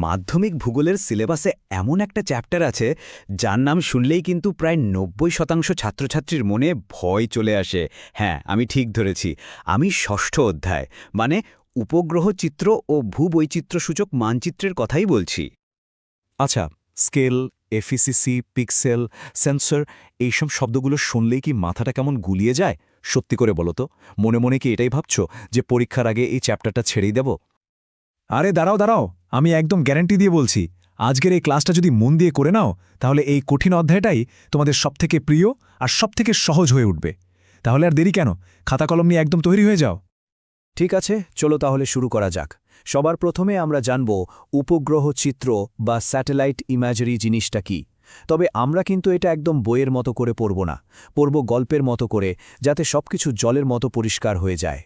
মাধ্যমিক ভূগোলের সিলেবাসে এমন একটা চ্যাপ্টার আছে যার নাম শুনলেই কিন্তু প্রায় ৯০% ছাত্রছাত্রীর মনে ভয় চলে আসে। হ্যাঁ, আমি ঠিক ধরেছি। আমি ষষ্ঠ অধ্যায় মানে উপগ্রহ চিত্র ও ভূবৈচিত্র্যসূচক মানচিত্রের কথাই বলছি। আচ্ছা, স্কেল, এফিসিসি, পিক্সেল, সেন্সর এইসব শব্দগুলো শুনলেই কি মাথাটা কেমন গুলিয়ে যায়? সত্যি করে বলো তো, মনে মনে কি এটাই ভাবছো যে পরীক্ষার আগে এই চ্যাপ্টারটা ছেড়েই দেব? আরে দাঁড়াও দাঁড়াও, আমি একদম গ্যারান্টি দিয়ে বলছি, আজকের এই ক্লাসটা যদি মন দিয়ে করে নাও তাহলে এই কঠিন অধ্যায়টাই তোমাদের সবথেকে প্রিয় আর সবথেকে সহজ হয়ে উঠবে। তাহলে আর দেরি কেন, খাতা কলম নিয়ে একদম তৈরি হয়ে যাও। ঠিক আছে, চলো তাহলে শুরু করা যাক। সবার প্রথমে আমরা জানব উপগ্রহ চিত্র বা স্যাটেলাইট ইমেজারি জিনিসটা কি। তবে আমরা কিন্তু এটা একদম বইয়ের মতো করে পড়ব না, পড়ব গল্পের মতো করে, যাতে সবকিছু জলের মতো পরিষ্কার হয়ে যায়।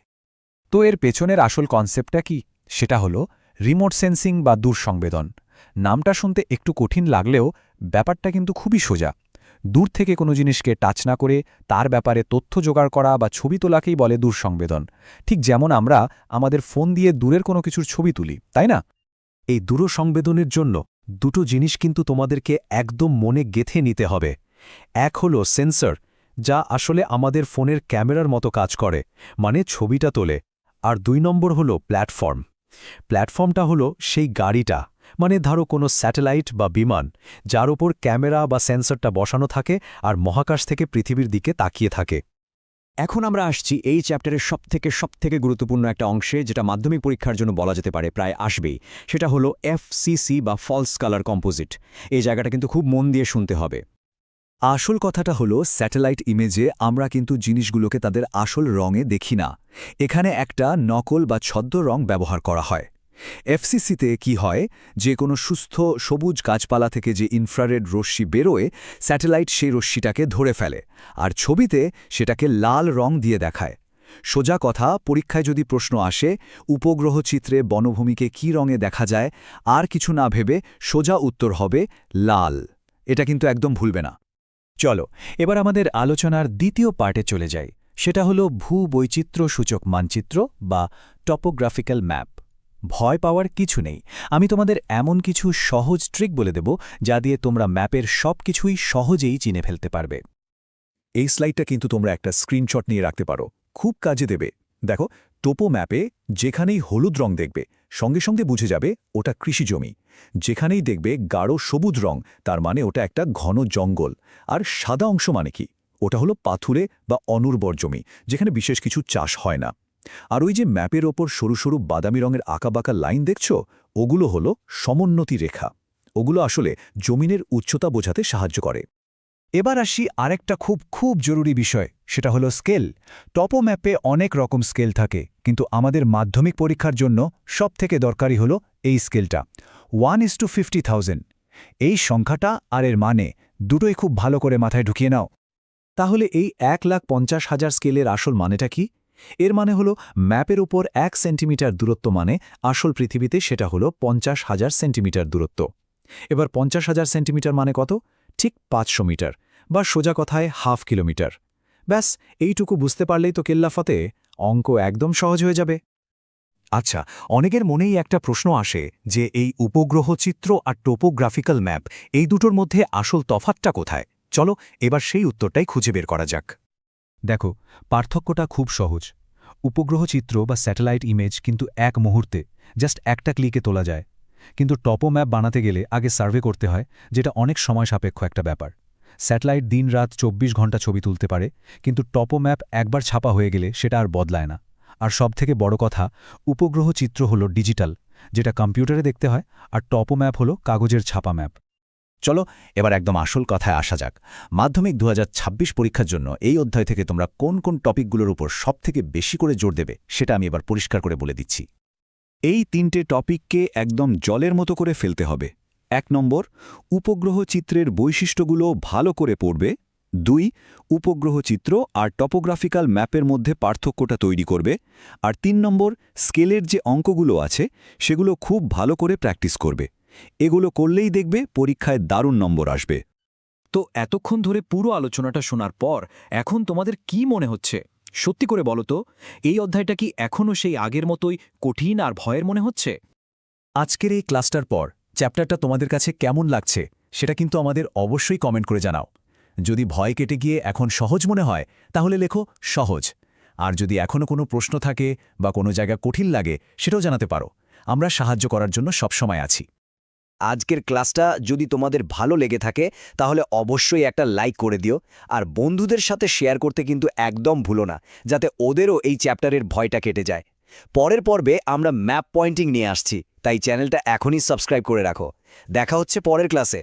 তো এর পেছনের আসল কনসেপ্টটা কি? সেটা হলো রিমোট সেন্সিং বা দূর সংবেদন। নামটা শুনতে একটু কঠিন লাগলেও ব্যাপারটা কিন্তু খুবই সোজা। দূর থেকে কোনো জিনিসকে টাচ না করে তার ব্যাপারে তথ্য জোগাড় করা বা ছবি তোলাকেই বলে দূর সংবেদন। ঠিক যেমন আমরা আমাদের ফোন দিয়ে দূরের কোনো কিছুর ছবি তুলি, তাই না? এই দূরসংবেদনের জন্য দুটো জিনিস কিন্তু তোমাদেরকে একদম মনে গেঁথে নিতে হবে। এক হলো সেন্সর, যা আসলে আমাদের ফোনের ক্যামেরার মতো কাজ করে, মানে ছবিটা তোলে। আর ২ নম্বর হলো প্ল্যাটফর্ম। প্ল্যাটফর্মটা হলো সেই গাড়িটা, মানে ধরো কোনো স্যাটেলাইট বা বিমান, যার ওপর ক্যামেরা বা সেন্সরটা বসানো থাকে আর মহাকাশ থেকে পৃথিবীর দিকে তাকিয়ে থাকে। এখন আমরা আসছি এই চ্যাপ্টারের সবথেকে গুরুত্বপূর্ণ একটা অংশে, যেটা মাধ্যমিক পরীক্ষার জন্য বলা যেতে পারে প্রায় আসবেই। সেটা হলো এফসিসি বা ফলস কালার কম্পোজিট। এই জায়গাটা কিন্তু খুব মন দিয়ে শুনতে হবে। আসল কথাটা হলো, স্যাটেলাইট ইমেজে আমরা কিন্তু জিনিসগুলোকে তাদের আসল রঙে দেখি না। এখানে একটা নকল বা ছদ্ম রং ব্যবহার করা হয়। এফসিসিতে কি হয়, যে কোনো সুস্থ সবুজ গাছপালা থেকে যে ইনফ্রারেড রশ্মি বেরোয়, স্যাটেলাইট সেই রশ্মিটাকে ধরে ফেলে, আর ছবিতে সেটাকে লাল রং দিয়ে দেখায়। সোজা কথা, পরীক্ষায় যদি প্রশ্ন আসে উপগ্রহ চিত্রে বনভূমিকে কি রঙে দেখা যায়, আর কিছু না ভেবে সোজা উত্তর হবে লাল। এটা কিন্তু একদম ভুলবে না। চলো এবার আমাদের আলোচনার দ্বিতীয় পার্টে চলে যাই। সেটা হলো ভূবৈচিত্র্যসূচক মানচিত্র বা টপোগ্রাফিক্যাল ম্যাপ। ভয় পাওয়ার কিছু নেই, আমি তোমাদের এমন কিছু সহজ ট্রিক বলে দেব যা দিয়ে তোমরা ম্যাপের সবকিছুই সহজেই চিনে ফেলতে পারবে। এই স্লাইডটা কিন্তু তোমরা একটা স্ক্রিনশট নিয়ে রাখতে পারো, খুব কাজে দেবে। দেখো, টোপো ম্যাপে যেখানেই হলুদ রং দেখবে সঙ্গে সঙ্গে বুঝে যাবে ওটা কৃষি জমি। যেখানেই দেখবে গাঢ় সবুজ রং, তার মানে ওটা একটা ঘন জঙ্গল। আর সাদা অংশ মানে কি? ওটা হলো পাথুরে বা অনুর্বর জমি, যেখানে বিশেষ কিছু চাষ হয় না। আর ওই যে ম্যাপের ওপর সরু সরু বাদামি রঙের আঁকাবাঁকা লাইন দেখছো, ওগুলো হলো সমোন্নতি রেখা। ওগুলো আসলে জমিনের উচ্চতা বোঝাতে সাহায্য করে। এবার আসি আরেকটা খুব জরুরি বিষয়, সেটা হলো স্কেল। টপো ম্যাপে অনেক রকম স্কেল থাকে, কিন্তু আমাদের মাধ্যমিক পরীক্ষার জন্য সবথেকে দরকারি হলো এই স্কেলটা 1:50,000। এই সংখ্যাটা আর এর মানে দুটোই খুব ভালো করে মাথায় ঢুকিয়ে নাও। তাহলে এই 1,50,000 স্কেলের আসল মানেটা কি? এর মানে হলো ম্যাপের উপর 1 সেন্টিমিটার দূরত্ব, মানে আসল পৃথিবীতে সেটা হলো 50,000 সেন্টিমিটার দূরত্ব। এবার 50,000 সেন্টিমিটার মানে কত? ঠিক 500 মিটার, বা সোজা কথায় হাফ কিলোমিটার। ব্যাস, এইটুকু বুঝতে পারলেই তো কেল্লা ফতে, অঙ্ক একদম সহজ হয়ে যাবে। আচ্ছা, অনেকের মনেই একটা প্রশ্ন আসে যে এই উপগ্রহ চিত্র আর টোপোগ্রাফিক্যাল ম্যাপ, এই দুটোর মধ্যে আসল তফাৎটা কোথায়? চলো এবার সেই উত্তরটাই খুঁজে বের করা যাক। দেখো, পার্থক্যটা খুব সহজ। উপগ্রহ চিত্র বা স্যাটেলাইট ইমেজ কিন্তু এক মুহূর্তে, জাস্ট একটা ক্লিকে তোলা যায়। কিন্তু টপো ম্যাপ বানাতে গেলে আগে সার্ভে করতে হয়, যেটা অনেক সময় সাপেক্ষ একটা ব্যাপার। স্যাটেলাইট দিন-রাত 24 ঘন্টা ছবি তুলতে পারে, কিন্তু টপো ম্যাপ একবার ছাপা হয়ে গেলে সেটা আর বদলায় না। আর সবথেকে বড় কথা, উপগ্রহ চিত্র হলো ডিজিটাল, যেটা কম্পিউটারে দেখতে হয়, আর টপো ম্যাপ হলো কাগজের ছাপা ম্যাপ। চলো এবার একদম আসল কথায় আসা যাক। মাধ্যমিক 2026 পরীক্ষার জন্য এই অধ্যায় থেকে তোমরা কোন কোন টপিকগুলোর উপর সবথেকে বেশি করে জোর দেবে সেটা আমি এবার পরিষ্কার করে বলে দিচ্ছি। এই 3টে টপিককে একদম জলের মতো করে ফেলতে হবে। 1 নম্বর, উপগ্রহ চিত্রের বৈশিষ্ট্যগুলো ভালো করে পড়বে। 2, উপগ্রহ চিত্র আর টপোগ্রাফিক্যাল ম্যাপের মধ্যে পার্থক্যটা তৈরি করবে। আর 3 নম্বর, স্কেলের যে অঙ্কগুলো আছে সেগুলো খুব ভালো করে প্র্যাকটিস করবে। এগুলো করলেই দেখবে পরীক্ষায় দারুণ নম্বর আসবে। তো এতক্ষণ ধরে পুরো আলোচনাটা শোনার পর এখন তোমাদের কি মনে হচ্ছে? সত্যি করে বলো তো, এই অধ্যায়টা কি এখনও সেই আগের মতোই কঠিন আর ভয়ের মনে হচ্ছে? আজকের এই ক্লাসটার পর চ্যাপ্টারটা তোমাদের কাছে কেমন লাগছে সেটা কিন্তু আমাদের অবশ্যই কমেন্ট করে জানাও। যদি ভয় কেটে গিয়ে এখন সহজ মনে হয় তাহলে লেখো সহজ। আর যদি এখনও কোনো প্রশ্ন থাকে বা কোনো জায়গা কঠিন লাগে সেটাও জানাতে পারো। আমরা সাহায্য করার জন্য সবসময় আছি। আজকের ক্লাসটা যদি তোমাদের ভালো লেগে থাকে তাহলে অবশ্যই একটা লাইক করে দিও, আর বন্ধুদের সাথে শেয়ার করতে কিন্তু একদম ভুলো না, যাতে ওদেরও এই চ্যাপ্টারের ভয়টা কেটে যায়। পরের পর্বে আমরা ম্যাপ পয়েন্টিং নিয়ে আসছি, তাই চ্যানেলটা এখনই সাবস্ক্রাইব করে রাখো। দেখা হচ্ছে পরের ক্লাসে।